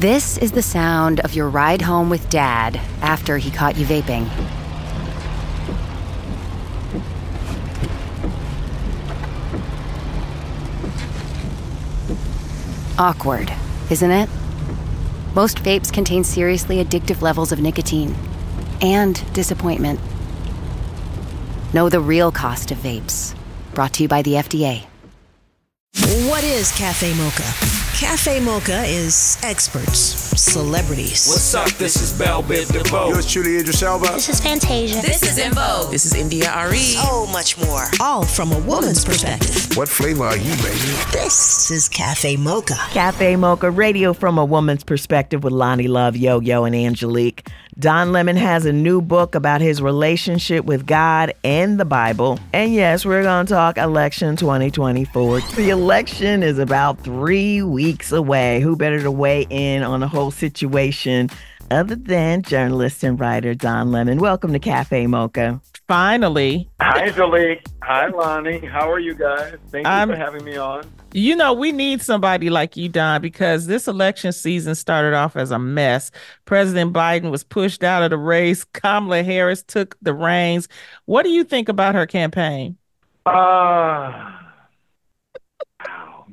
This is the sound of your ride home with Dad after he caught you vaping. Awkward, isn't it? Most vapes contain seriously addictive levels of nicotine and disappointment. Know the real cost of vapes. Brought to you by the FDA. What is Cafe Mocha? Cafe Mocha is experts, celebrities. What's up? This is Belle Biv DeVoe. Yours truly, Idris Elba. This is Fantasia. This is In Vogue. This is India Ari. So much more. All from a woman's perspective. What flavor are you, baby? This is Cafe Mocha. Cafe Mocha, radio from a woman's perspective with Lonnie Love, Yo-Yo, and Angelique. Don Lemon has a new book about his relationship with God and the Bible. And yes, we're going to talk election 2024. The election is about 3 weeks away. Who better to weigh in on the whole situation other than journalist and writer Don Lemon? Welcome to Cafe Mocha. Finally. Hi, Angelique. Hi, Lonnie. How are you guys? Thank you for having me on. You know, we need somebody like you, Don, because this election season started off as a mess. President Biden was pushed out of the race. Kamala Harris took the reins. What do you think about her campaign?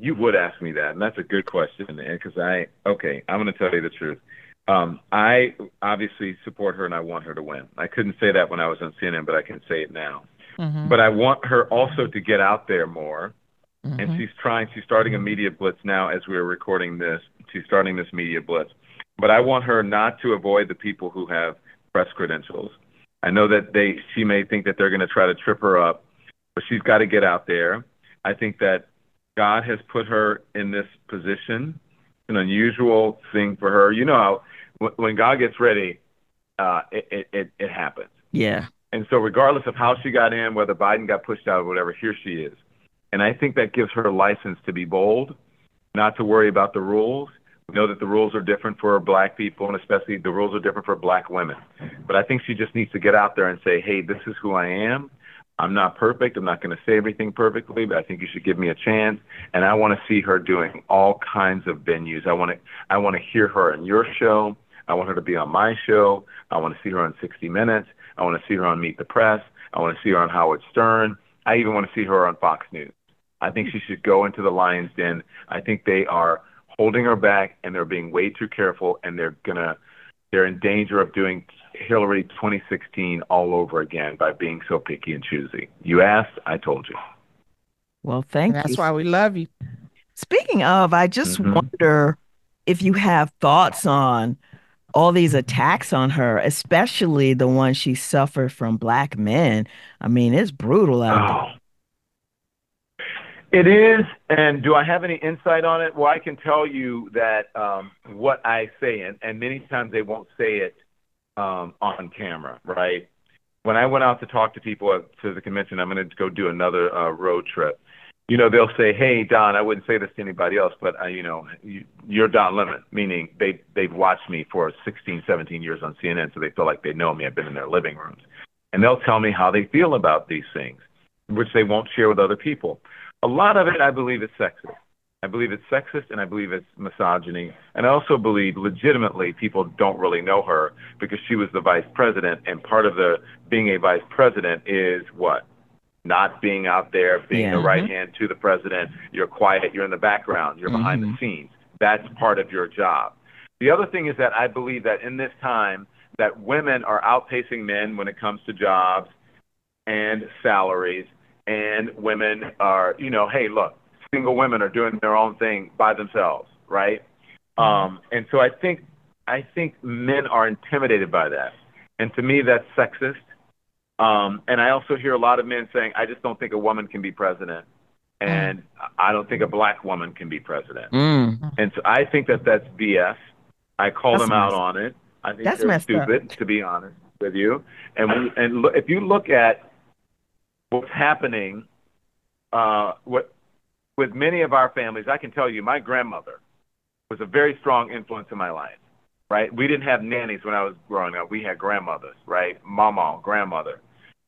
You would ask me that, and that's a good question, because I'm going to tell you the truth. I obviously support her, and I want her to win. I couldn't say that when I was on CNN, but I can say it now. Mm-hmm. But I want her also to get out there more. Mm-hmm. And she's starting a media blitz now as we're recording this. She's starting this media blitz. But I want her not to avoid the people who have press credentials. I know that she may think that they're going to try to trip her up, but she's got to get out there. I think that God has put her in this position, an unusual thing for her. You know how when God gets ready, it happens. Yeah. And so regardless of how she got in, whether Biden got pushed out or whatever, here she is. And I think that gives her a license to be bold, not to worry about the rules. We know that the rules are different for Black people, and especially the rules are different for Black women. But I think she just needs to get out there and say, hey, this is who I am. I'm not perfect. I'm not going to say everything perfectly, but I think you should give me a chance. And I want to see her doing all kinds of venues. I want to hear her on your show. I want her to be on my show. I want to see her on 60 Minutes. I want to see her on Meet the Press. I want to see her on Howard Stern. I even want to see her on Fox News. I think she should go into the lion's den. I think they are holding her back, and they're being way too careful, and they're in danger of doing Hillary 2016 all over again by being so picky and choosy. You asked, I told you. Well, thank you. That's why we love you. Speaking of, I just wonder if you have thoughts on all these attacks on her, especially the ones she suffered from Black men. I mean, it's brutal out there. It is, and do I have any insight on it? Well, I can tell you that what I say, and many times they won't say it on camera, right? When I went out to talk to people to the convention, I'm going to go do another road trip. You know, they'll say, hey, Don, I wouldn't say this to anybody else, but, you're Don Lemon, meaning they've watched me for 16, 17 years on CNN, so they feel like they know me. I've been in their living rooms. And they'll tell me how they feel about these things, which they won't share with other people. A lot of it, I believe, is sexist. I believe it's sexist, and I believe it's misogyny. And I also believe, legitimately, people don't really know her because she was the vice president, and part of being a vice president is what? Not being out there, being the right hand to the president. You're quiet, you're in the background, you're behind the scenes. That's part of your job. The other thing is that I believe that in this time that women are outpacing men when it comes to jobs and salaries, and women are, hey, look, single women are doing their own thing by themselves, right? And so I think men are intimidated by that. And to me, that's sexist. And I also hear a lot of men saying, I just don't think a woman can be president. And I don't think a Black woman can be president. And so I think that that's BS. I call them out on it. I think they're stupid, to be honest with you. And if you look at what's happening with many of our families, I can tell you my grandmother was a very strong influence in my life, right? We didn't have nannies when I was growing up. We had grandmothers, right? Mama, grandmother.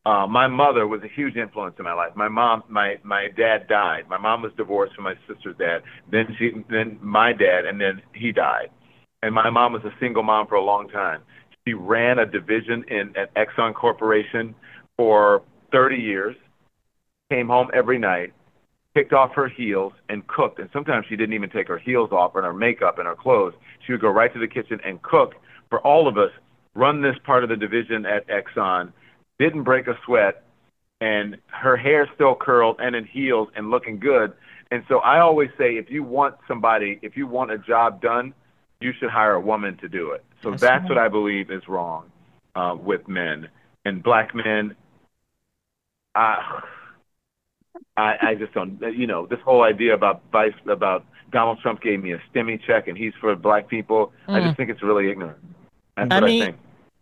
My mother was a huge influence in my life. My dad died. My mom was divorced from my sister's dad. Then my dad, and then he died. and my mom was a single mom for a long time. She ran a division at Exxon Corporation for 30 years, came home every night, kicked off her heels, and cooked. And sometimes she didn't even take her heels off and her makeup and her clothes. She would go right to the kitchen and cook for all of us, run this part of the division at Exxon, didn't break a sweat, and her hair still curled and in heels and looking good. And so I always say, if you want a job done, you should hire a woman to do it. So that's what I believe is wrong with men. And black men, I just don't, this whole idea about Donald Trump gave me a STEMI check and he's for black people. I just think it's really ignorant. That's what I think.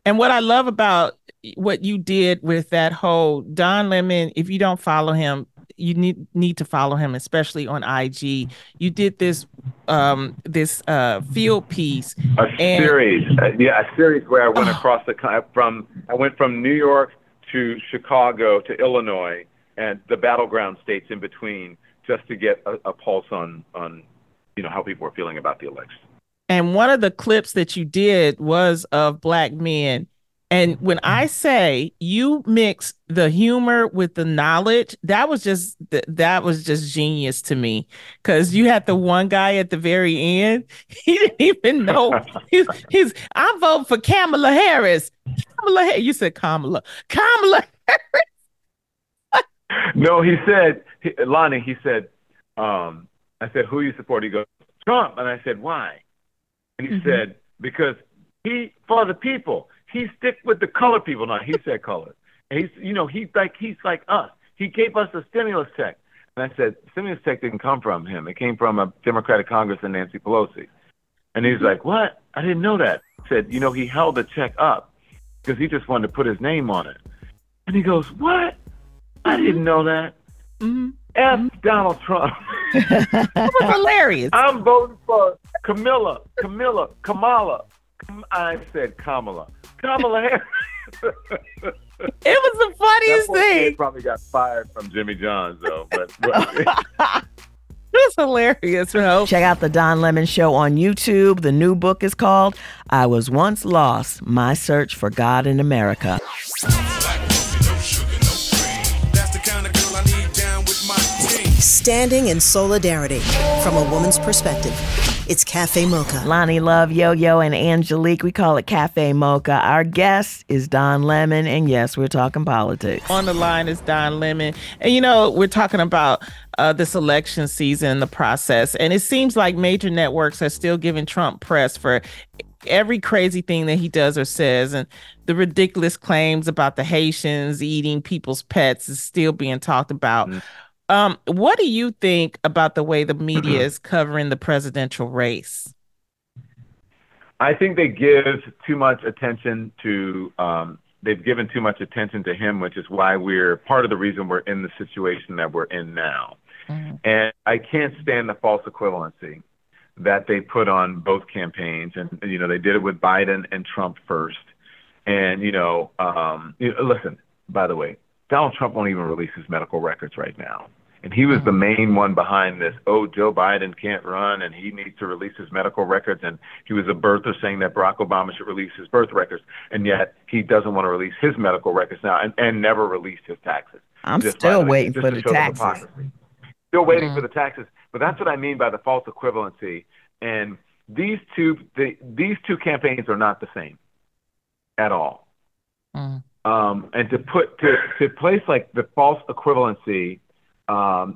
And what I love about what you did with that whole Don Lemon, if you don't follow him, you need to follow him, especially on IG. You did this field piece, series, a series where I went across I went from New York to Chicago to Illinois and the battleground states in between, just to get a pulse on how people were feeling about the election. And one of the clips that you did was of black men. And when I say you mix the humor with the knowledge, that was just genius to me. Because you had the one guy at the very end, he didn't even know I'm voting for Kamala Harris. You said Kamala Harris. No, he said, Lonnie. He said, I said, who you support? He goes, Trump. And I said, why? And he said, because he for the people. He stick with the color people. Now he said color. And he's like us. He gave us a stimulus check. And I said, stimulus check didn't come from him. It came from a Democratic Congress and Nancy Pelosi. And he's like, what? I didn't know that. I said, he held the check up because he just wanted to put his name on it. And he goes, what? I didn't know that. F Donald Trump. That was hilarious. I'm voting for Kamala. I said Kamala Harris. It was the funniest thing. He probably got fired from Jimmy John's, though. But it was hilarious, bro. Check out the Don Lemon Show on YouTube. The new book is called I Was Once Lost, My Search for God in America. Standing in solidarity from a woman's perspective. It's Cafe Mocha. Lonnie Love, Yo-Yo, and Angelique. We call it Cafe Mocha. Our guest is Don Lemon, and yes, we're talking politics. On the line is Don Lemon. And, we're talking about this election season and the process. And it seems like major networks are still giving Trump press for every crazy thing that he does or says. And the ridiculous claims about the Haitians eating people's pets is still being talked about. What do you think about the way the media is covering the presidential race? I think they give too much attention to, they've given too much attention to him, which is why part of the reason we're in the situation that we're in now. And I can't stand the false equivalency that they put on both campaigns. And, they did it with Biden and Trump first. And, listen, by the way, Donald Trump won't even release his medical records right now. And he was the main one behind this. Oh, Joe Biden can't run and he needs to release his medical records. And he was a birther saying that Barack Obama should release his birth records. And yet he doesn't want to release his medical records now and never released his taxes. I'm still waiting for the taxes. Still waiting for the taxes. But that's what I mean by the false equivalency. And these two campaigns are not the same at all. And to place like the false equivalency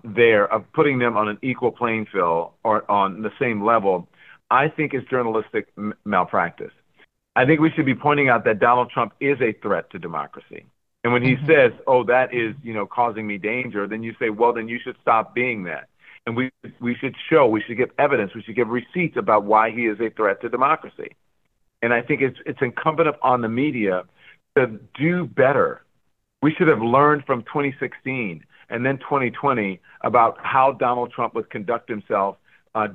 there of putting them on an equal playing field or on the same level, I think is journalistic malpractice. I think we should be pointing out that Donald Trump is a threat to democracy. And when he says, oh, that is, causing me danger, then you say, well, then you should stop being that. And we should give evidence, we should give receipts about why he is a threat to democracy. And I think it's incumbent on the media to do better. We should have learned from 2016 and then 2020 about how Donald Trump would conduct himself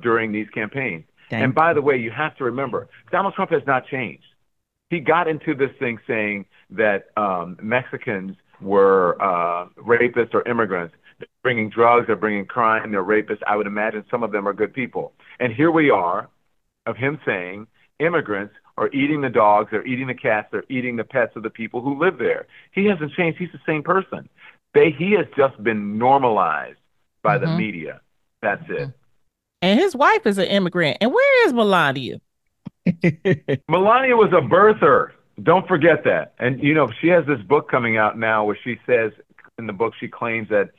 during these campaigns. And by the way, you have to remember, Donald Trump has not changed. He got into this thing saying that Mexicans were rapists or immigrants. They're bringing drugs, they're bringing crime, they're rapists. I would imagine some of them are good people. And here we are of him saying immigrants are eating the dogs, they're eating the cats, they're eating the pets of the people who live there. He hasn't changed. He's the same person. He has just been normalized by the media. That's it. And his wife is an immigrant. And where is Melania? Melania was a birther. Don't forget that. And, she has this book coming out now where she says in the book, she claims that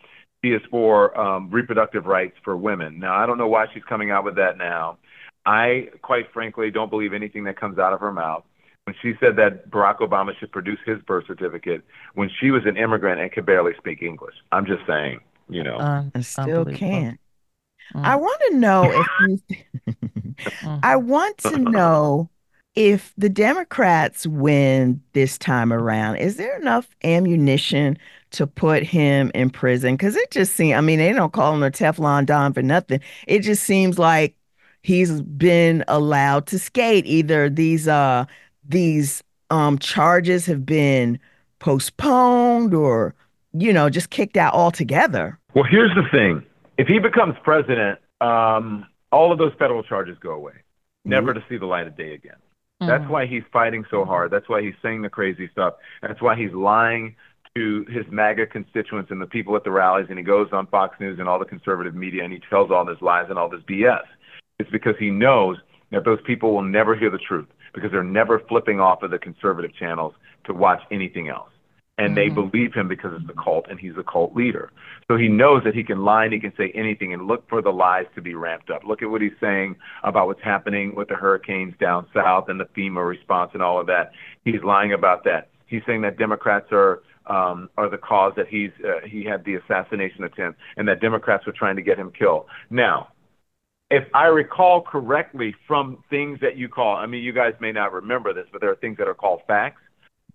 she is for reproductive rights for women. Now, I don't know why she's coming out with that now. I, quite frankly, don't believe anything that comes out of her mouth. When she said that Barack Obama should produce his birth certificate when she was an immigrant and could barely speak English. I'm just saying, I still can't. I want to know I want to know if the Democrats win this time around, is there enough ammunition to put him in prison? Because it just seems, they don't call him a Teflon Don for nothing. It just seems like he's been allowed to skate. Either these charges have been postponed or, just kicked out altogether. Well, here's the thing. If he becomes president, all of those federal charges go away, never to see the light of day again. That's why he's fighting so hard. That's why he's saying the crazy stuff. That's why he's lying to his MAGA constituents and the people at the rallies, and he goes on Fox News and all the conservative media, and he tells all this lies and all this BS. It's because he knows that those people will never hear the truth because they're never flipping off of the conservative channels to watch anything else. And they believe him because it's a cult, and he's a cult leader. So he knows that he can lie and he can say anything and look for the lies to be ramped up. Look at what he's saying about what's happening with the hurricanes down south and the FEMA response and all of that. He's lying about that. He's saying that Democrats are the cause, that he had the assassination attempt, and that Democrats were trying to get him killed. Now, if I recall correctly from things that you call, you guys may not remember this, but there are things that are called facts.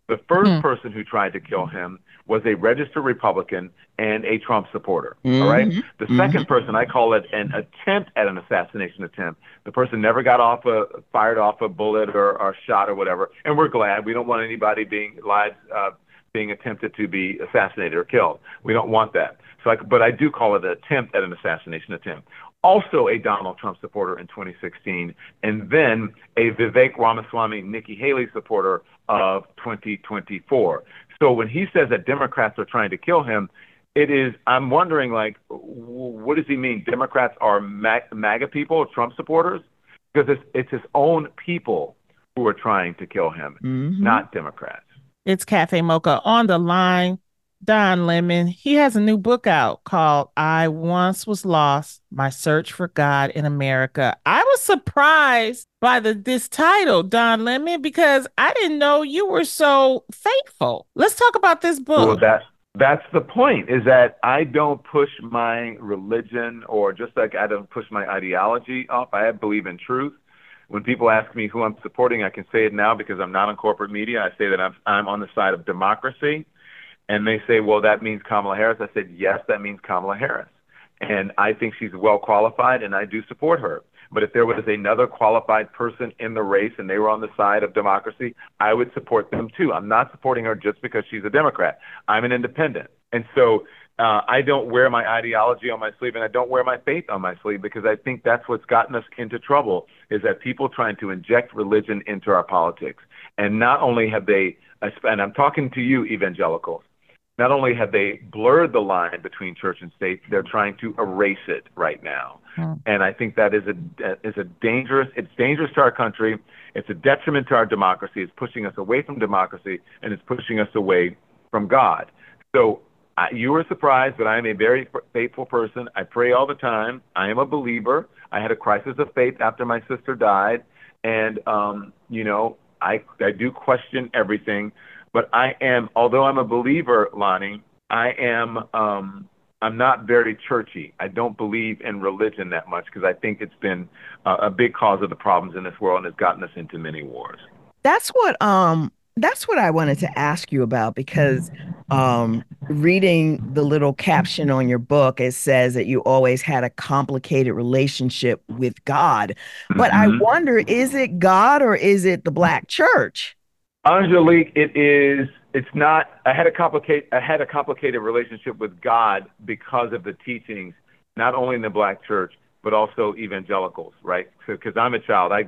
The first person who tried to kill him was a registered Republican and a Trump supporter. All right. The second person, I call it an attempt at an assassination attempt. The person never got fired off a bullet or shot or whatever. And we're glad. We don't want anybody being attempted to be assassinated or killed. We don't want that. But I do call it an attempt at an assassination attempt. Also a Donald Trump supporter in 2016, and then a Vivek Ramaswamy, Nikki Haley supporter of 2024. So when he says that Democrats are trying to kill him, I'm wondering, what does he mean? Democrats are MAGA people, Trump supporters? Because it's his own people who are trying to kill him, not Democrats. It's Cafe Mocha on the line. Don Lemon, he has a new book out called I Once Was Lost, My Search for God in America. I was surprised by this title, Don Lemon, because I didn't know you were so faithful. Let's talk about this book. Well, that's the point, is that I don't push my religion, or just like I don't push my ideology off. I believe in truth. When people ask me who I'm supporting, I can say it now because I'm not on corporate media. I say that I'm on the side of democracy. And they say, well, that means Kamala Harris. I said, yes, that means Kamala Harris. And I think she's well qualified, and I do support her. But if there was another qualified person in the race and they were on the side of democracy, I would support them too. I'm not supporting her just because she's a Democrat. I'm an independent. And so I don't wear my ideology on my sleeve, and I don't wear my faith on my sleeve, because I think that's what's gotten us into trouble, is that people trying to inject religion into our politics. And not only have they, and I'm talking to you evangelicals, not only have they blurred the line between church and state, they're trying to erase it right now. And I think that is dangerous. It's dangerous to our country. It's a detriment to our democracy. It's pushing us away from democracy, and it's pushing us away from God. So you were surprised, but I am a very faithful person. I pray all the time. I am a believer. I had a crisis of faith after my sister died. And, I do question everything. But although I'm a believer, Lonnie, I'm not very churchy. I don't believe in religion that much, because I think it's been a big cause of the problems in this world and has gotten us into many wars. That's what I wanted to ask you about, because reading the little caption on your book, it says that you always had a complicated relationship with God. But I wonder, is it God or is it the Black church? Angelique, it's not. I had a complicated relationship with God because of the teachings, not only in the Black church, but also evangelicals, right? Because I'm a child. I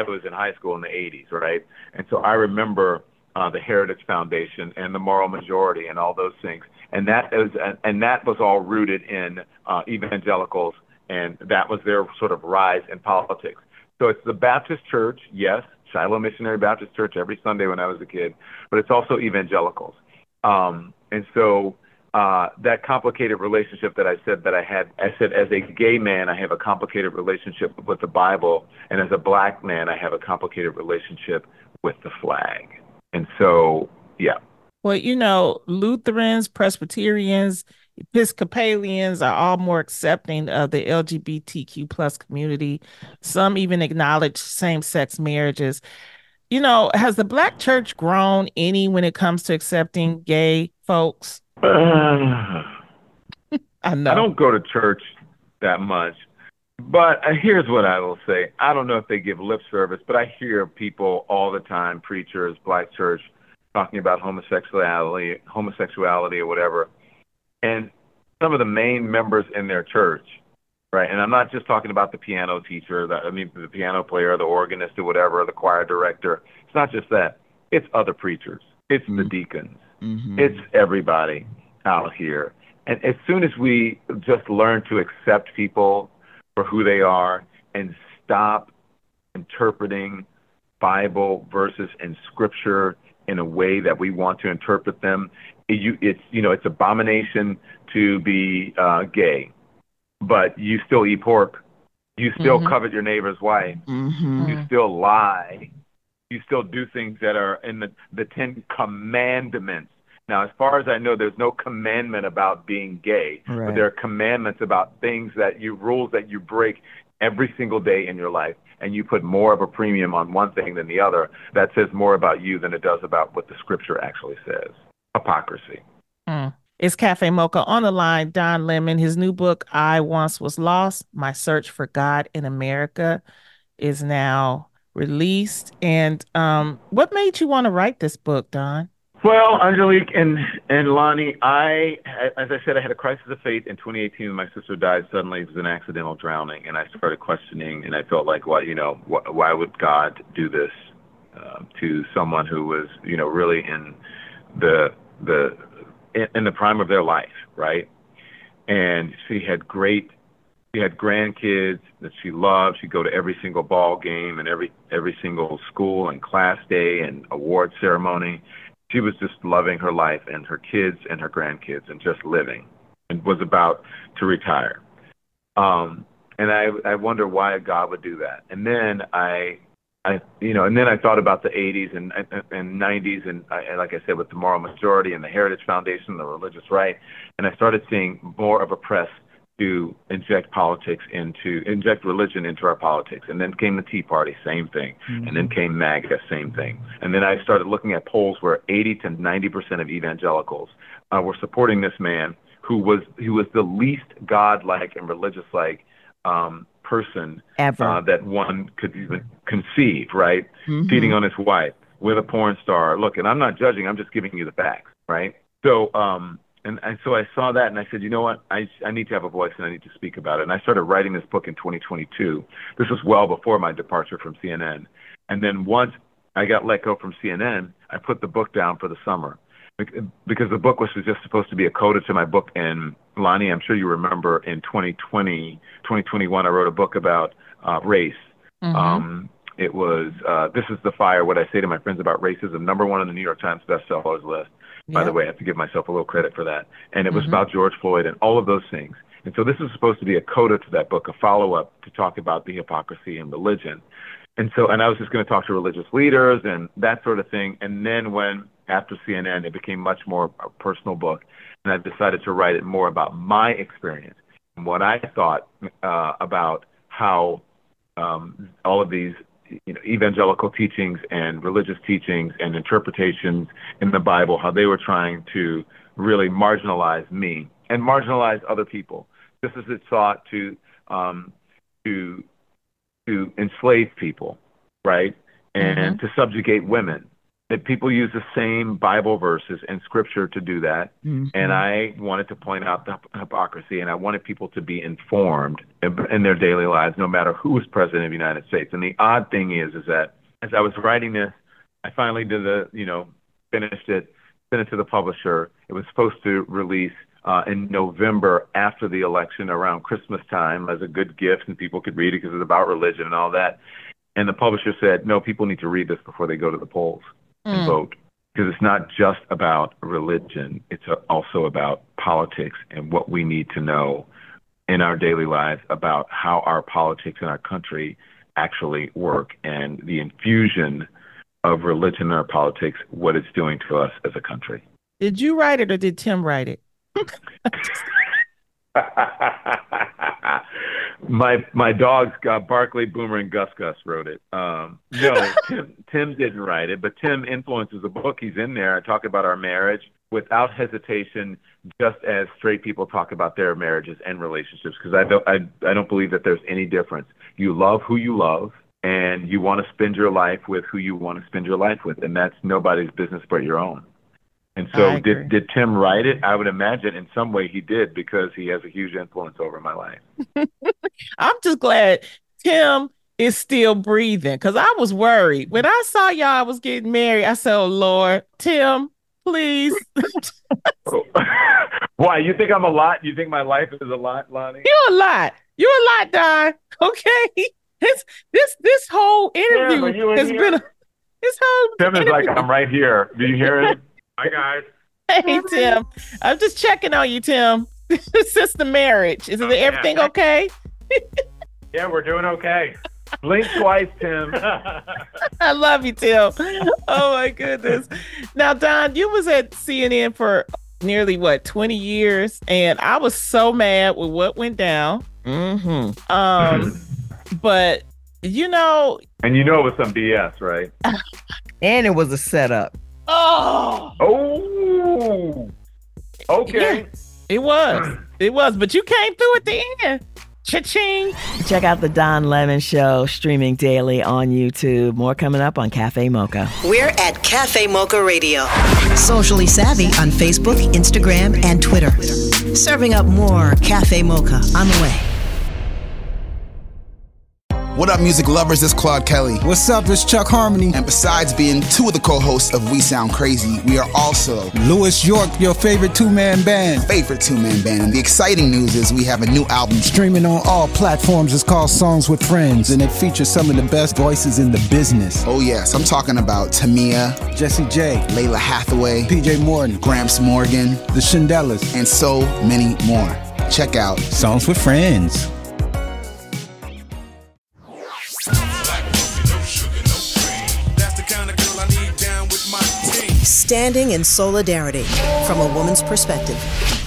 was in high school in the 80s, right? And so I remember the Heritage Foundation and the Moral Majority and all those things. And that was all rooted in evangelicals, and that was their sort of rise in politics. So it's the Baptist Church, yes, Shiloh Missionary Baptist Church every Sunday when I was a kid, but it's also evangelicals. And so that complicated relationship that I said as a gay man, I have a complicated relationship with the Bible, and as a black man, I have a complicated relationship with the flag. And so, yeah. Well, Lutherans, Presbyterians, Episcopalians are all more accepting of the LGBTQ plus community. Some even acknowledge same-sex marriages. Has the Black church grown any when it comes to accepting gay folks? I know. I don't go to church that much, but here's what I will say. I don't know if they give lip service, but I hear people all the time, preachers, Black church, talking about homosexuality or whatever. And some of the main members in their church, right? And I'm not just talking about the piano teacher, the piano player, the organist or whatever, or the choir director. It's not just that. It's other preachers. It's the deacons. It's everybody out here. And as soon as we just learn to accept people for who they are and stop interpreting Bible verses and scripture in a way that we want to interpret them, it's abomination to be gay, but you still eat pork, you still covet your neighbor's wife, you still lie, you still do things that are in the 10 commandments. Now, as far as I know, there's no commandment about being gay, but there are commandments about rules that you break every single day in your life, and you put more of a premium on one thing than the other. That says more about you than it does about what the scripture actually says. Hypocrisy. It's Cafe Mocha. On the line, Don Lemon. His new book, I Once Was Lost, My Search for God in America, is now released. And what made you want to write this book, Don? Well, Angelique and Lonnie, as I said, I had a crisis of faith in 2018 when my sister died suddenly. It was an accidental drowning, and I started questioning, and I felt like, why would God do this to someone who was, really in the prime of their life, right? And she had grandkids that she loved. She'd go to every single ball game and every single school and class day and award ceremony. She was just loving her life and her kids and her grandkids and just living, and was about to retire. And I wonder why God would do that. And then I thought about the 80s and 90s, and like I said, with the Moral Majority and the Heritage Foundation, the religious right, and I started seeing more of a press to inject religion into our politics. And then came the Tea Party, same thing. And then came MAGA, same thing. And then I started looking at polls where 80 to 90% of evangelicals were supporting this man who was the least God-like and religious-like person ever that one could even conceive, right? Cheating on his wife with a porn star. Look, and I'm not judging, I'm just giving you the facts, right? So, and so I saw that and I said, you know what, I need to have a voice and I need to speak about it. And I started writing this book in 2022. This was well before my departure from CNN. And then once I got let go from CNN, I put the book down for the summer because the book was just supposed to be a coda to my book. And Lonnie, I'm sure you remember in 2021, I wrote a book about race. It was This Is the Fire, What I Say to My Friends About Racism, #1 on the New York Times bestsellers list. By the way, I have to give myself a little credit for that. And it was about George Floyd and all of those things. And so this is supposed to be a coda to that book, a follow-up to talk about the hypocrisy in religion. And I was just going to talk to religious leaders and that sort of thing. And then after CNN, it became much more a personal book. And I decided to write it more about my experience and what I thought about how all of these evangelical teachings and religious teachings and interpretations in the Bible, how they were trying to really marginalize me and marginalize other people, just as it sought to enslave people, right? And to subjugate women that people use the same Bible verses and scripture to do that. Mm-hmm. And I wanted to point out the hypocrisy, and I wanted people to be informed in their daily lives, no matter who was president of the United States. And the odd thing is that as I was writing this, I finally did finished it, sent it to the publisher. It was supposed to release in November after the election, around Christmas time, as a good gift, and people could read it because it's about religion and all that. And the publisher said, no, people need to read this before they go to the polls and vote, because it's not just about religion. It's also about politics and what we need to know in our daily lives about how our politics in our country actually work, and the infusion of religion in our politics, what it's doing to us as a country. Did you write it or did Tim write it? My dogs, Barkley, Boomer, and Gus Gus wrote it. No, Tim didn't write it, but Tim influences the book. He's in there. I talk about our marriage without hesitation, just as straight people talk about their marriages and relationships, because I don't believe that there's any difference. You love who you love, and you want to spend your life with who you want to spend your life with, and that's nobody's business but your own. And so did Tim write it? I would imagine in some way he did, because he has a huge influence over my life. I'm just glad Tim is still breathing, because I was worried. When I saw y'all was getting married, I said, oh, Lord, Tim, please. Why? You think I'm a lot? You think my life is a lot, Lonnie? You're a lot. You're a lot, Don. Okay? This whole interview has been this whole Tim is interview. like, I'm right here. Do you hear it? Hi, guys. Hey, Tim. I'm just checking on you, Tim. Since the marriage. Is everything okay? Yeah, we're doing okay. Blink twice, Tim. I love you, Tim. Oh, my goodness. Now, Don, you was at CNN for nearly, 20 years? And I was so mad with what went down. But, And you know it was some BS, right? And it was a setup. Oh, okay. Yeah, it was, but you came through at the end. Cha-ching. Check out the Don Lemon Show, streaming daily on YouTube. More coming up on Cafe Mocha. We're at Cafe Mocha Radio. Socially savvy on Facebook, Instagram, and Twitter. Serving up more Cafe Mocha on the way. What up, music lovers? It's Claude Kelly. What's up? It's Chuck Harmony. And besides being two of the co-hosts of We Sound Crazy, we are also Louis York, your favorite two-man band. And the exciting news is we have a new album Streaming on all platforms. It's called Songs with Friends, and it features some of the best voices in the business. Oh yes, I'm talking about Tamia, Jessie J, Layla Hathaway, PJ Morton, Gramps Morgan, The Shandellas, and so many more. Check out Songs with Friends. Standing in solidarity from a woman's perspective.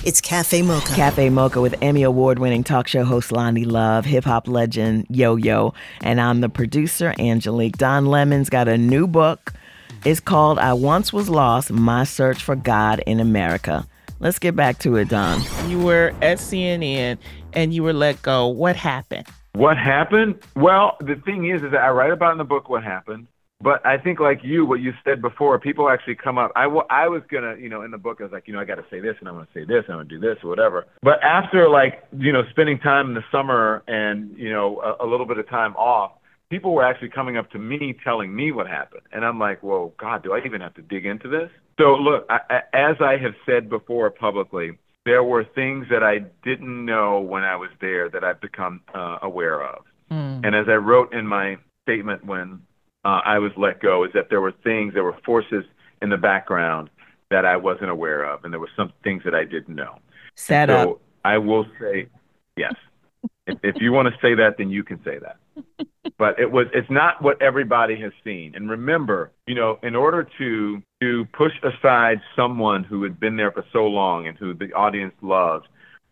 It's Cafe Mocha. Cafe Mocha with Emmy Award-winning talk show host Lonnie Love, hip-hop legend Yo-Yo, and I'm the producer, Angelique. Don Lemon's got a new book. It's called I Once Was Lost, My Search for God in America. Let's get back to it, Don. You were at CNN and you were let go. What happened? What happened? Well, the thing is that I write about in the book what happened. But I think, like you, what you said before, people actually come up. I was going to, in the book, I was like, I got to say this, and I'm going to say this, and I'm going to do this, or whatever. But after, spending time in the summer and, a little bit of time off, people were actually coming up to me telling me what happened. And I'm like, well, God, do I even have to dig into this? So, look, as I have said before publicly, there were things that I didn't know when I was there that I've become aware of. And as I wrote in my statement when I was let go, is that there were forces in the background that I wasn't aware of, and there were some things that I didn't know. So I will say, yes. If you want to say that, then you can say that. But it's not what everybody has seen. And remember, in order to push aside someone who had been there for so long and who the audience loved,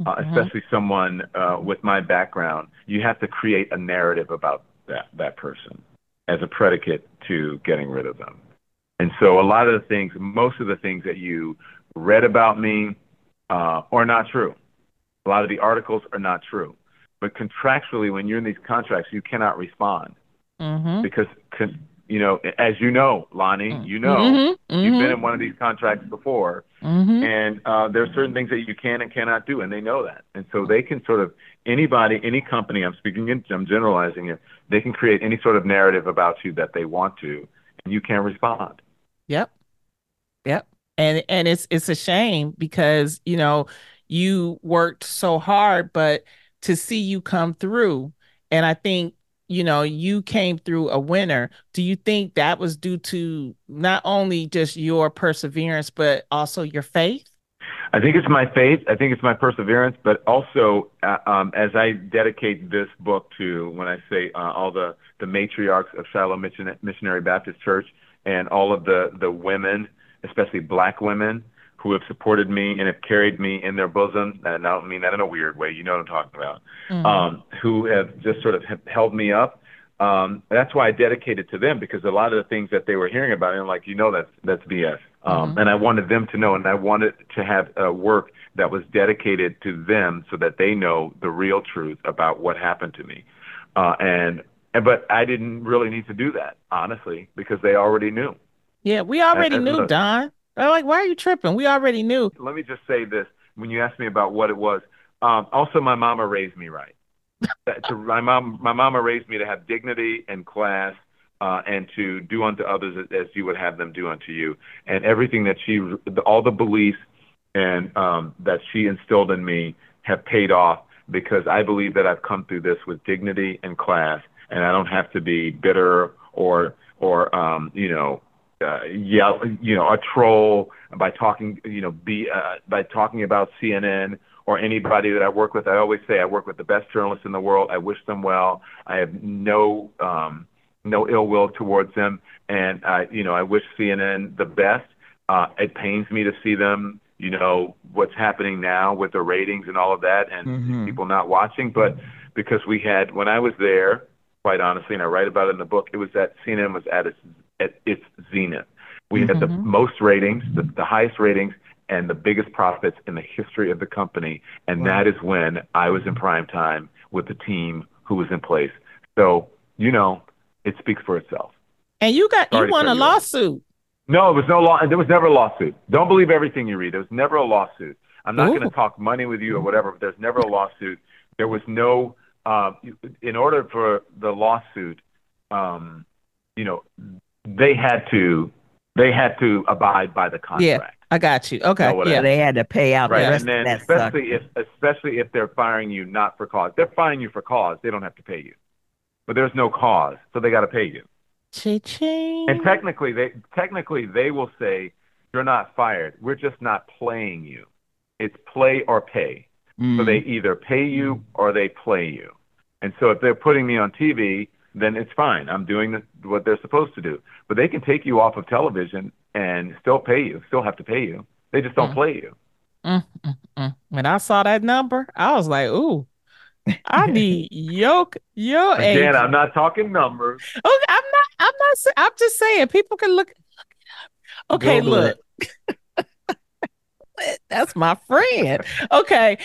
especially someone with my background, you have to create a narrative about that person as a predicate to getting rid of them. And so most of the things that you read about me are not true. A lot of the articles are not true. But contractually, when you're in these contracts, you cannot respond because as you know, Lonnie, you've been in one of these contracts before, and there's certain things that you can and cannot do, and they know that. And so they can sort of, anybody, any company, I'm generalizing it, they can create any sort of narrative about you that they want to, and you can't respond. Yep. Yep. And it's a shame because, you worked so hard, but to see you come through, and I think, you came through a winner. Do you think that was due to not only just your perseverance, but also your faith? I think it's my faith. I think it's my perseverance, but also as I dedicate this book to, when I say all the matriarchs of Shiloh Missionary Baptist Church and all of the women, especially Black women, who have supported me and have carried me in their bosom, and I don't mean that in a weird way, you know what I'm talking about, who have just sort of held me up. That's why I dedicated to them, because a lot of the things that they were hearing about, and I'm like, that's BS. And I wanted them to know, and I wanted to have a work that was dedicated to them so that they know the real truth about what happened to me. But I didn't really need to do that, honestly, because they already knew. Yeah, we already knew, look, Don. They're like, why are you tripping? We already knew. Let me just say this. When you asked me about what it was, also my mama raised me right. My mama raised me to have dignity and class, and to do unto others as you would have them do unto you. And everything that all the beliefs and that she instilled in me have paid off, because I believe that I've come through this with dignity and class, and I don't have to be bitter or a troll by talking, by talking about CNN or anybody that I work with. I always say I work with the best journalists in the world. I wish them well. I have no ill will towards them, and I wish CNN the best. It pains me to see them, what's happening now with the ratings and all of that, and people not watching. But because when I was there, quite honestly, and I write about it in the book, it was that CNN was at its zenith. We had the most ratings, the highest ratings, and the biggest profits in the history of the company. And that is when I was in prime time with the team who was in place. So, it speaks for itself. And you won a lawsuit. No, there was never a lawsuit. Don't believe everything you read. There was never a lawsuit. I'm not going to talk money with you or whatever, but there's never a lawsuit. There was no, in order for the lawsuit, they had to abide by the contract. Yeah, I got you. Okay. Yeah, they had to pay out. Right. The rest And then of that especially if they're firing you not for cause. They're firing you for cause. They don't have to pay you. But there's no cause, so they got to pay you. Cha-ching. And technically they will say, you're not fired. We're just not playing you. It's play or pay. So they either pay you or they play you. And so if they're putting me on TV, then it's fine. I'm doing what they're supposed to do. But they can take you off of television and still pay you, still have to pay you. They just don't play you. When I saw that number, I was like, ooh, I need your age. Again, I'm not talking numbers. Okay, I'm just saying people can look. Okay, Google look. That's my friend. Okay,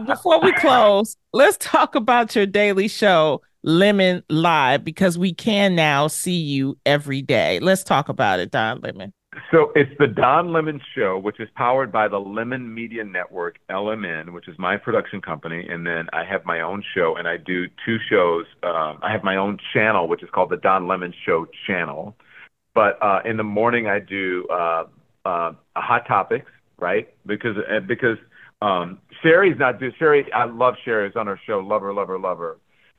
before we close, let's talk about your daily show, Lemon Live, because we can now see you every day. Let's talk about it, Don Lemon. So it's the Don Lemon Show, which is powered by the Lemon Media Network, LMN, which is my production company. And then I have my own show, and I do two shows. I have my own channel, which is called the Don Lemon Show channel. But in the morning, I do Hot Topics, right? Because Sherry's not Sherry. I love Sherry. It's on her show. Love her.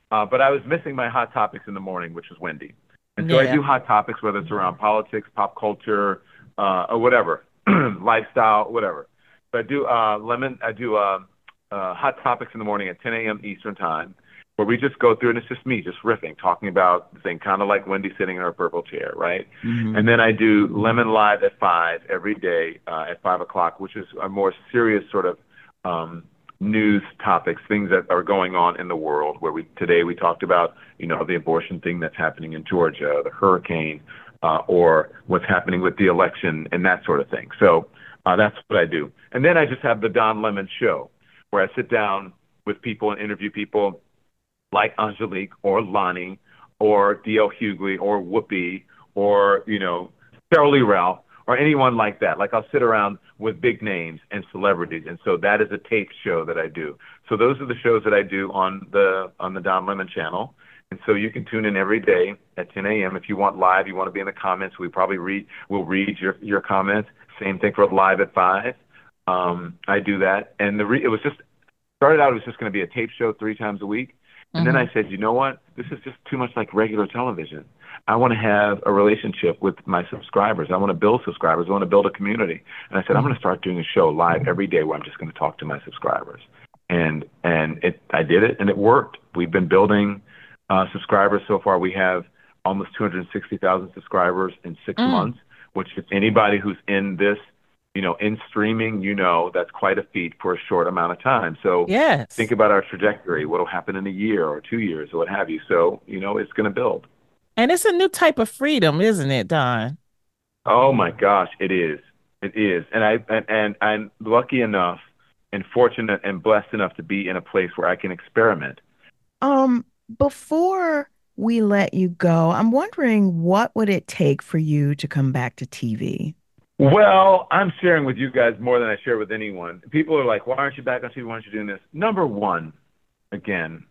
But I was missing my Hot Topics in the morning, which was Wendy. And so I do Hot Topics, whether it's around politics, pop culture, or whatever, lifestyle, whatever. But I do Hot Topics in the morning at 10 a.m. Eastern time, where we just go through, and it's just me, just riffing, talking about the thing, kind of like Wendy sitting in her purple chair, right? And then I do Lemon Live at 5 every day at 5 o'clock, which is a more serious sort of news topics, things that are going on in the world, where today we talked about, the abortion thing that's happening in Georgia, the hurricane, or what's happening with the election and that sort of thing. So that's what I do. And then I just have the Don Lemon Show, where I sit down with people and interview people like Angelique or Lonnie or D.L. Hughley or Whoopi or, Cheryl Lee Ralph or anyone like that. Like I'll sit around with big names and celebrities. And so that is a taped show that I do. So those are the shows that I do on the Don Lemon channel. And so you can tune in every day at 10 a.m. If you want live, you want to be in the comments, we'll read your comments. Same thing for live at 5. I do that. And it was just going to be a tape show 3 times a week. And then I said, you know what? This is just too much like regular television. I want to have a relationship with my subscribers. I want to build subscribers. I want to build a community. And I said, I'm going to start doing a show live every day where I'm just going to talk to my subscribers. And I did it, and it worked. We've been building subscribers so far. We have almost 260,000 subscribers in 6 months, which if anybody who's in this, in streaming, that's quite a feat for a short amount of time. So think about our trajectory, what will happen in a year or 2 years or what have you. So, it's going to build. And it's a new type of freedom, isn't it, Don? Oh my gosh, it is. It is. And I'm lucky enough and fortunate and blessed enough to be in a place where I can experiment. Before we let you go, I'm wondering, what would it take for you to come back to TV? Well, I'm sharing with you guys more than I share with anyone. People are like, why aren't you back on TV? Why aren't you doing this? Number one, again,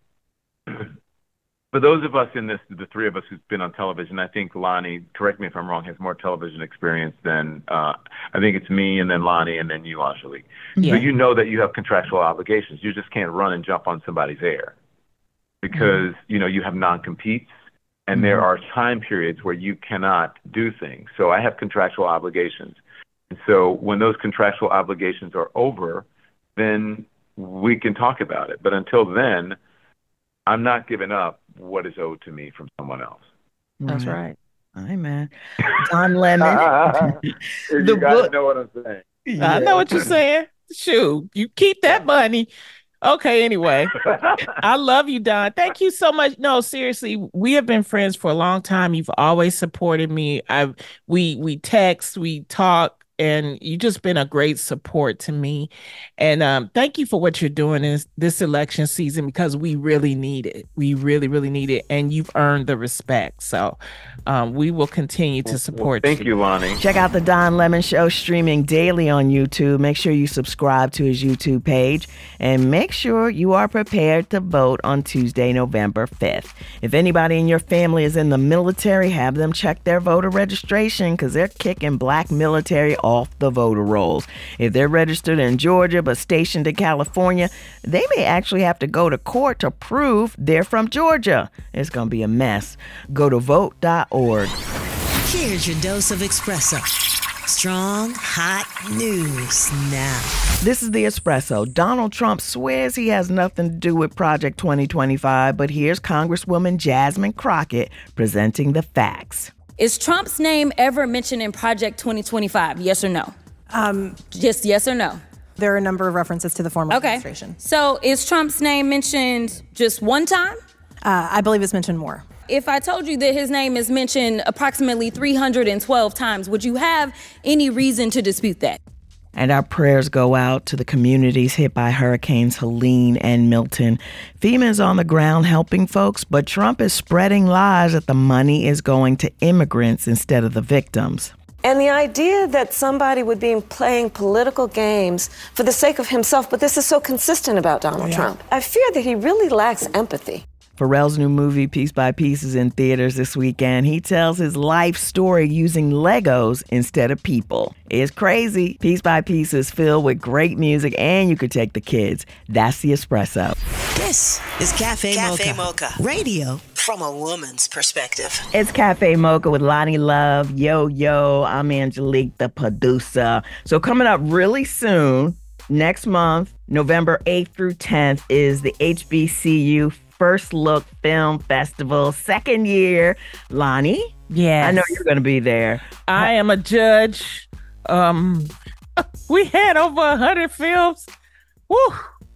for those of us in this, the 3 of us who've been on television, I think Lonnie, correct me if I'm wrong, has more television experience than, I think it's me and then Lonnie and then you, Angelique. Yeah. So you know that you have contractual obligations. You just can't run and jump on somebody's air because, you have non-competes. And there are time periods where you cannot do things. So I have contractual obligations. And so when those contractual obligations are over, then we can talk about it. But until then, I'm not giving up what is owed to me from someone else. That's right. All right, man. Don Lemon. You guys know what I'm saying. Yeah. I know what you're saying. Shoot, you keep that money. Okay, anyway, I love you, Don. Thank you so much. No, seriously, we have been friends for a long time. You've always supported me. We text, we talk, and you've just been a great support to me. And thank you for what you're doing in this election season because we really need it. We really, really need it. And you've earned the respect. So we will continue to support you. Thank you, Lonnie. Check out the Don Lemon Show streaming daily on YouTube. Make sure you subscribe to his YouTube page and make sure you are prepared to vote on Tuesday, November 5th. If anybody in your family is in the military, have them check their voter registration because they're kicking black military off the voter rolls. If they're registered in Georgia but stationed in California, they may actually have to go to court to prove they're from Georgia. It's going to be a mess. Go to vote.org. Here's your dose of espresso. Strong, hot news now. This is the Espresso. Donald Trump swears he has nothing to do with Project 2025, but here's Congresswoman Jasmine Crockett presenting the facts. Is Trump's name ever mentioned in Project 2025? Yes or no? Just yes or no? There are a number of references to the former administration. So is Trump's name mentioned just one time? I believe it's mentioned more. If I told you that his name is mentioned approximately 312 times, would you have any reason to dispute that? And our prayers go out to the communities hit by Hurricanes Helene and Milton. FEMA is on the ground helping folks, but Trump is spreading lies that the money is going to immigrants instead of the victims. And the idea that somebody would be playing political games for the sake of himself, but this is so consistent about Donald Trump. I fear that he really lacks empathy. Pharrell's new movie, Piece by Piece, is in theaters this weekend. He tells his life story using Legos instead of people. It's crazy. Piece by Piece is filled with great music, and you could take the kids. That's the Espresso. This is Cafe Mocha. Radio from a woman's perspective. It's Cafe Mocha with Lonnie Love. Yo, I'm Angelique, the producer. So coming up really soon, next month, November 8th through 10th, is the HBCU First Look Film Festival, second year. Lonnie? Yeah, I know you're going to be there. I am a judge. We had over 100 films. Woo!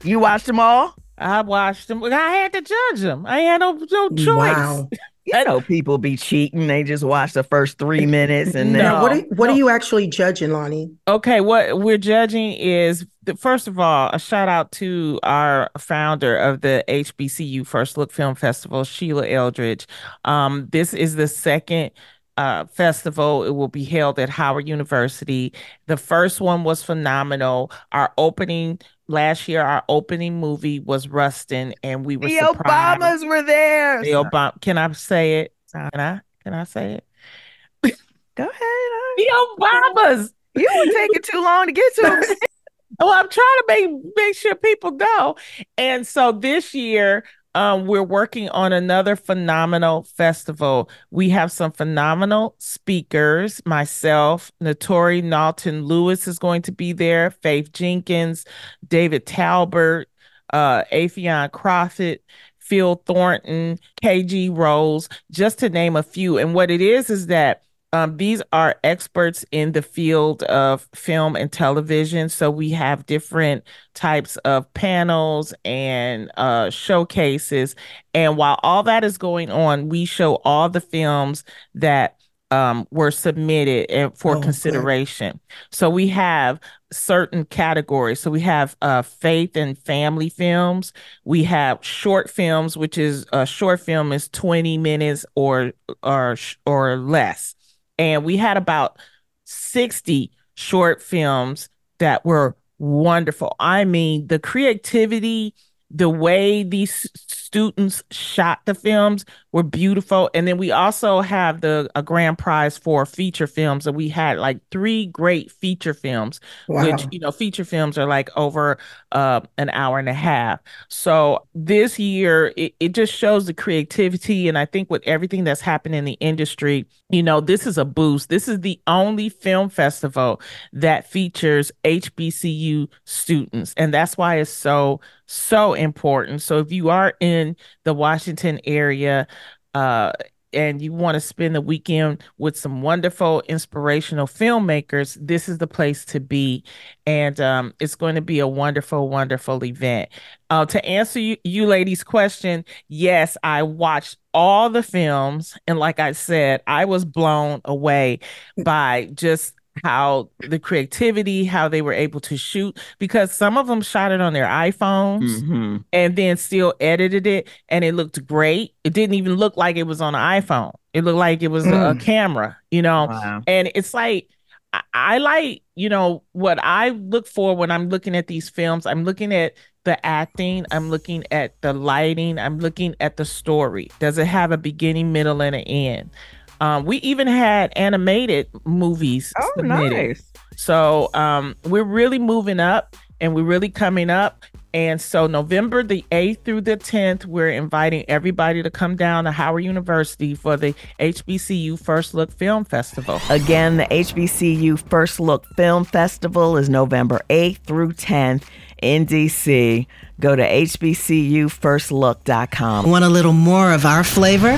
You watched them all? I watched them. I had to judge them. I had no choice. Wow. You know, people be cheating. They just watch the first 3 minutes and then. No, what are you actually judging, Lonnie? Okay, what we're judging is, first of all, a shout out to our founder of the HBCU First Look Film Festival, Sheila Eldridge. This is the second festival. It will be held at Howard University. The first one was phenomenal. Last year, our opening movie was Rustin, and we were The surprised. Obamas were there. The Obama. Can I say it? Can I say it? Go ahead. The Obamas. You were taking too long to get to it. Well, I'm trying to make sure people know. And so this year, we're working on another phenomenal festival. We have some phenomenal speakers. Myself, Notori Nalton Lewis is going to be there. Faith Jenkins, David Talbert, Afion Crawford, Phil Thornton, KG Rose, just to name a few. And what it is that these are experts in the field of film and television. So we have different types of panels and showcases. And while all that is going on, we show all the films that were submitted and for consideration. So we have certain categories. So we have faith and family films. We have short films, which is a short film is 20 minutes or less. And we had about 60 short films that were wonderful. I mean, the creativity, the way these students shot the films were beautiful. And then we also have a grand prize for feature films. And we had like 3 great feature films, which, feature films are like over an hour and a half. So this year, it just shows the creativity. And I think with everything that's happened in the industry, this is a boost. This is the only film festival that features HBCU students. And that's why it's so important. So if you are in the Washington area, and you want to spend the weekend with some wonderful, inspirational filmmakers, this is the place to be. And it's going to be a wonderful, wonderful event. To answer you ladies' question, yes, I watched all the films. And like I said, I was blown away by just how the creativity, how they were able to shoot, because some of them shot it on their iPhones and then still edited it, and it looked great. It didn't even look like it was on an iPhone. It looked like it was a camera, Wow. And it's like, I like, what I look for when I'm looking at these films. I'm looking at the acting, I'm looking at the lighting, I'm looking at the story. Does it have a beginning, middle, and an end? We even had animated movies submitted. Nice. So we're really moving up, and we're really coming up. And so November the 8th through the 10th, we're inviting everybody to come down to Howard University for the HBCU First Look Film Festival. Again, the HBCU First Look Film Festival is November 8th through 10th in DC. Go to hbcufirstlook.com. Want a little more of our flavor?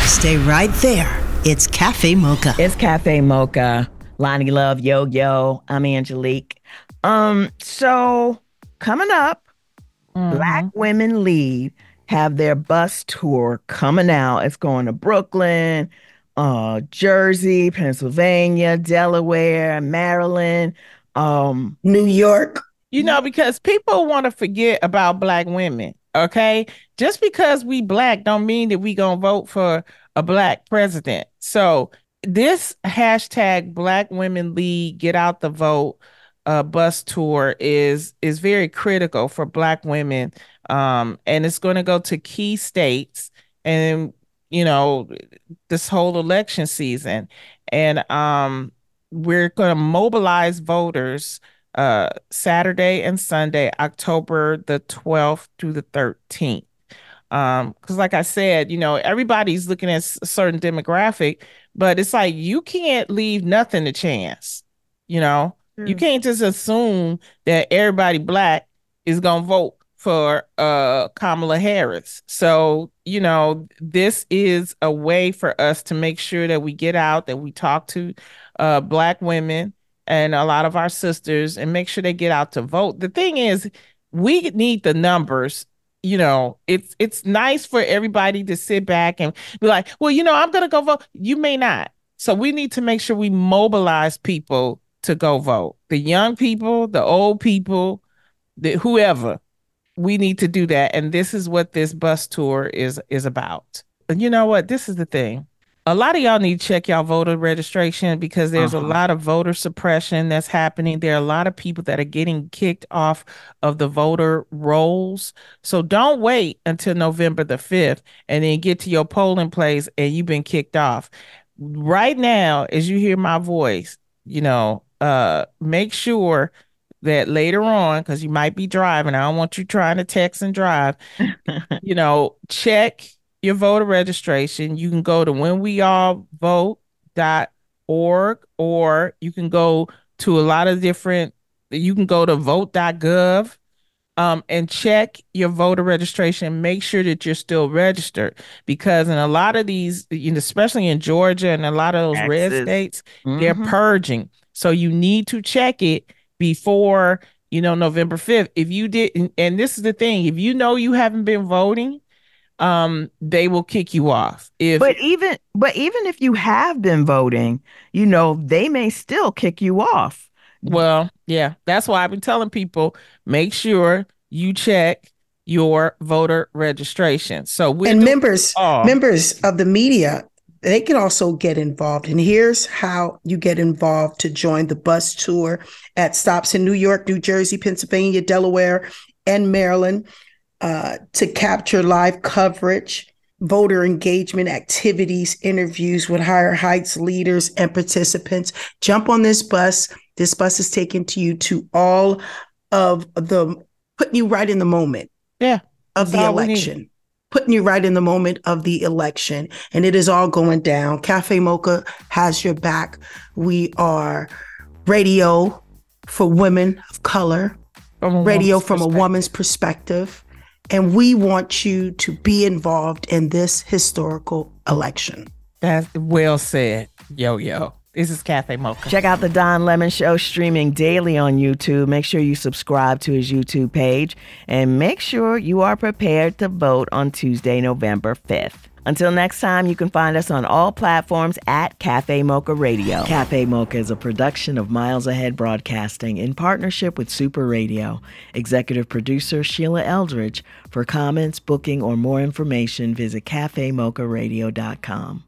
Stay right there. It's Cafe Mocha. It's Cafe Mocha. Lonnie Love, yo, yo. I'm Angelique. So coming up, Black Women Lead have their bus tour coming out. It's going to Brooklyn, Jersey, Pennsylvania, Delaware, Maryland, New York. Because people want to forget about Black women. Okay, just because we Black don't mean that we gonna vote for a Black president. So this hashtag Black Women Lead, Get Out the Vote bus tour is very critical for Black women, and it's going to go to key states, and this whole election season, and we're going to mobilize voters Saturday and Sunday, October the 12th through the 13th. Because like I said, everybody's looking at a certain demographic, but it's like you can't leave nothing to chance. You can't just assume that everybody Black is gonna vote for Kamala Harris. So, this is a way for us to make sure that we get out, that we talk to Black women and a lot of our sisters and make sure they get out to vote. The thing is, we need the numbers. It's nice for everybody to sit back and be like, well, I'm going to go vote. You may not. So we need to make sure we mobilize people to go vote. The young people, the old people, whoever, we need to do that. And this is what this bus tour is about. And you know what? This is the thing. A lot of y'all need to check y'all voter registration because there's a lot of voter suppression that's happening. There are a lot of people that are getting kicked off of the voter rolls. So don't wait until November the 5th and then get to your polling place and you've been kicked off. Right now, as you hear my voice, make sure that later on, because you might be driving, I don't want you trying to text and drive, check your voter registration. You can go to whenweallvote.org, or you can go to you can go to vote.gov and check your voter registration. Make sure that you're still registered, because in a lot of these, especially in Georgia and a lot of those red states, they're purging. So you need to check it before, November 5th. If you didn't, and this is the thing, if you know you haven't been voting, they will kick you off. But even if you have been voting, they may still kick you off. Well, yeah, that's why I've been telling people, make sure you check your voter registration. So members of the media, they can also get involved. And here's how you get involved to join the bus tour at stops in New York, New Jersey, Pennsylvania, Delaware, and Maryland. To capture live coverage, voter engagement activities, interviews with Higher Heights leaders and participants. Jump on this bus. This bus is taking you to all of putting you right in the moment of the election. Putting you right in the moment of the election. And it is all going down. Cafe Mocha has your back. We are radio for women of color, radio from a woman's perspective. And we want you to be involved in this historical election. That's well said, Yo-Yo. This is Cafe Mocha. Check out the Don Lemon Show streaming daily on YouTube. Make sure you subscribe to his YouTube page. And make sure you are prepared to vote on Tuesday, November 5th. Until next time, you can find us on all platforms at Cafe Mocha Radio. Cafe Mocha is a production of Miles Ahead Broadcasting in partnership with Super Radio. Executive producer Sheila Eldridge. For comments, booking, or more information, visit cafemocharadio.com.